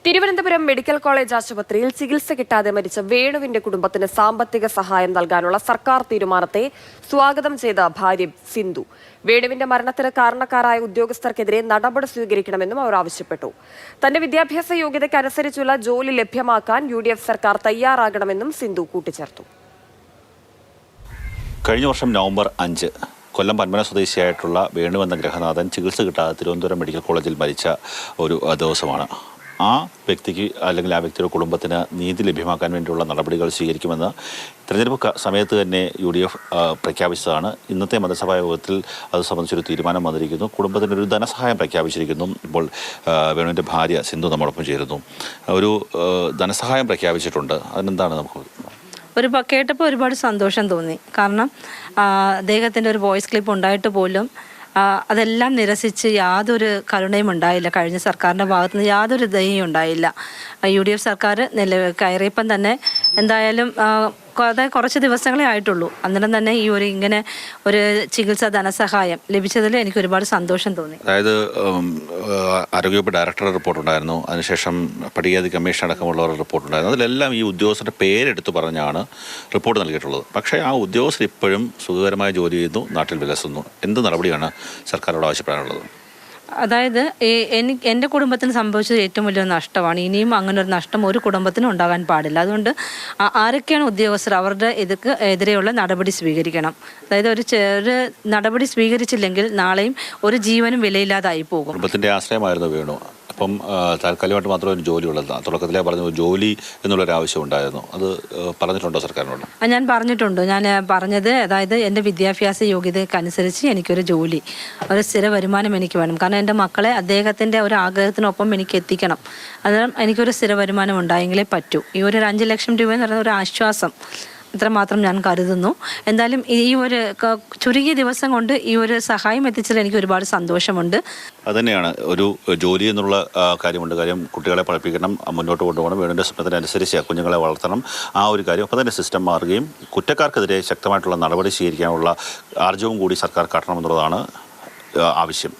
Thiruvananthapuram medical college ആശുപത്രിയിൽ ചികിത്സ കിട്ടാതെ മരിച്ച വേണുവിന്റെ കുടുംബത്തിന് സാമ്പത്തിക സഹായം നൽകാനുള്ള സർക്കാർ തീരുമാനത്തെ സ്വാഗതം ചെയ്ത ഭാര്യ സിന്ധു. വേണുവിന്റെ മരണത്തിന് കാരണക്കാരായ ഉദ്യോഗസ്ഥർക്കെതിരെ നടപടി സ്വീകരിക്കണമെന്നും അവർ ആവശ്യപ്പെട്ടു. തന്റെ വിദ്യാഭ്യാസ യോഗ്യതയ്ക്കനുസരിച്ചുള്ള ജോലി ലഭ്യമാക്കാൻ UDF സർക്കാർ തയ്യാറാകണമെന്നും സിന്ധു കൂട്ടിച്ചേർത്തു. കഴിഞ്ഞ വർഷം നവംബർ 5 കൊല്ലം പന്മന സ്വദേശിയായിട്ടുള്ള വേണു എന്ന ഗ്രഹനാഥൻ ചികിത്സ കിട്ടാതെ തിരുവനന്തപുരം മെഡിക്കൽ കോളേജിൽ മരിച്ച ഒരു ദിവസമാണ്. ആ വ്യക്തിക്ക് അല്ലെങ്കിൽ ആ വ്യക്തിയുടെ കുടുംബത്തിന് നീതി ലഭ്യമാക്കാൻ വേണ്ടിയുള്ള നടപടികൾ സ്വീകരിക്കുമെന്ന് തെരഞ്ഞെടുപ്പ് സമയത്ത് തന്നെ UDF പ്രഖ്യാപിച്ചതാണ്. ഇന്നത്തെ മന്ത്രിസഭാ യോഗത്തിൽ അത് സംബന്ധിച്ചൊരു തീരുമാനം വന്നിരിക്കുന്നു. കുടുംബത്തിനൊരു ധനസഹായം പ്രഖ്യാപിച്ചിരിക്കുന്നു. ഇപ്പോൾ വേണുവിൻ്റെ ഭാര്യ സിന്ധു നമ്മോടൊപ്പം ചേരുന്നു. ഒരു ധനസഹായം പ്രഖ്യാപിച്ചിട്ടുണ്ട്. അതിനെന്താണ് നമുക്ക് കേട്ടപ്പോൾ ഒരുപാട് സന്തോഷം തോന്നി. കാരണം അദ്ദേഹത്തിൻ്റെ ഒരു വോയിസ് ക്ലിപ്പ് ഉണ്ടായിട്ട് പോലും അതെല്ലാം നിരസിച്ച് യാതൊരു കരുണയും ഉണ്ടായില്ല. കഴിഞ്ഞ സർക്കാരിൻ്റെ ഭാഗത്തുനിന്ന് യാതൊരു ദയയും ഉണ്ടായില്ല. UDF സർക്കാർ കയറിയപ്പം തന്നെ എന്തായാലും അതായത് കുറച്ച് ദിവസങ്ങളേ ആയിട്ടുള്ളൂ. അന്നേരം തന്നെ ഈ ഇങ്ങനെ ഒരു ചികിത്സാ ധനസഹായം ലഭിച്ചതിൽ എനിക്ക് ഒരുപാട് സന്തോഷം തോന്നി. അതായത് ആരോഗ്യവകുപ്പ് ഡയറക്ടറുടെ റിപ്പോർട്ടുണ്ടായിരുന്നു, അതിനുശേഷം പട്ടികജാതി കമ്മീഷൻ അടക്കമുള്ളവരുടെ റിപ്പോർട്ടുണ്ടായിരുന്നു. അതിലെല്ലാം ഈ ഉദ്യോഗസ്ഥരുടെ പേരെടുത്ത് പറഞ്ഞാണ് റിപ്പോർട്ട് നൽകിയിട്ടുള്ളത്. പക്ഷേ ആ ഉദ്യോഗസ്ഥർ ഇപ്പോഴും സുഖകരമായ ജോലി ചെയ്യുന്നു, നാട്ടിൽ വിലസുന്നു. എന്ത് നടപടിയാണ് സർക്കാരോട് ആവശ്യപ്പെടാനുള്ളത്? അതായത് എൻ്റെ കുടുംബത്തിന് സംഭവിച്ചത് ഏറ്റവും വലിയ നഷ്ടമാണ്. ഇനിയും അങ്ങനെ ഒരു നഷ്ടം ഒരു കുടുംബത്തിനും ഉണ്ടാകാൻ പാടില്ല. അതുകൊണ്ട് ആരൊക്കെയാണ് ഉദ്യോഗസ്ഥർ അവരുടെ എതിരെയുള്ള നടപടി സ്വീകരിക്കണം. അതായത് ഒരു നടപടി സ്വീകരിച്ചില്ലെങ്കിൽ നാളെയും ഒരു ജീവനും വിലയില്ലാതായി പോകും. കുടുംബത്തിൻ്റെ ആശ്രയമായിരുന്നു വേണു. അപ്പം താൽക്കാലികമായിട്ട് മാത്രമേ ഒരു ജോലി ഉള്ളത്. തുടക്കത്തിലേ പറഞ്ഞു ജോലി എന്നുള്ളൊരു ആവശ്യം ഉണ്ടായിരുന്നു. അത് പറഞ്ഞിട്ടുണ്ടോ സർക്കാരിനോട്? ഞാൻ പറഞ്ഞിട്ടുണ്ട്. ഞാൻ പറഞ്ഞത് അതായത് എൻ്റെ വിദ്യാഭ്യാസ യോഗ്യതയ്ക്കനുസരിച്ച് എനിക്കൊരു ജോലി, ഒരു സ്ഥിര വരുമാനം എനിക്ക് വേണം. കാരണം എൻ്റെ മക്കളെ അദ്ദേഹത്തിൻ്റെ ഒരു ആഗ്രഹത്തിനൊപ്പം എനിക്ക് എത്തിക്കണം. അന്നേരം എനിക്കൊരു സ്ഥിര വരുമാനം ഉണ്ടായെങ്കിലേ പറ്റൂ. ഈ ഒരു 5 ലക്ഷം രൂപ എന്ന് പറയുന്ന ഒരു ആശ്വാസം ഇത്രമാത്രം ഞാൻ കരുതുന്നു. എന്തായാലും ഈ ഒരു ചുരുങ്ങിയ ദിവസം കൊണ്ട് ഈ ഒരു സഹായം എത്തിച്ചതിൽ എനിക്ക് ഒരുപാട് സന്തോഷമുണ്ട്. അതുതന്നെയാണ് ഒരു ജോലി എന്നുള്ള കാര്യമുണ്ട്. കാര്യം കുട്ടികളെ പഠിപ്പിക്കണം, മുന്നോട്ട് കൊണ്ടുപോകണം, വേണുവിൻ്റെ സ്വപ്നത്തിനനുസരിച്ച് കുഞ്ഞുങ്ങളെ വളർത്തണം. ആ ഒരു കാര്യം അപ്പോൾ തന്നെ സിസ്റ്റം മാറുകയും കുറ്റക്കാർക്കെതിരെ ശക്തമായിട്ടുള്ള നടപടി സ്വീകരിക്കാനുള്ള ആർജവും കൂടി സർക്കാർ കാട്ടണമെന്നുള്ളതാണ് ആവശ്യം.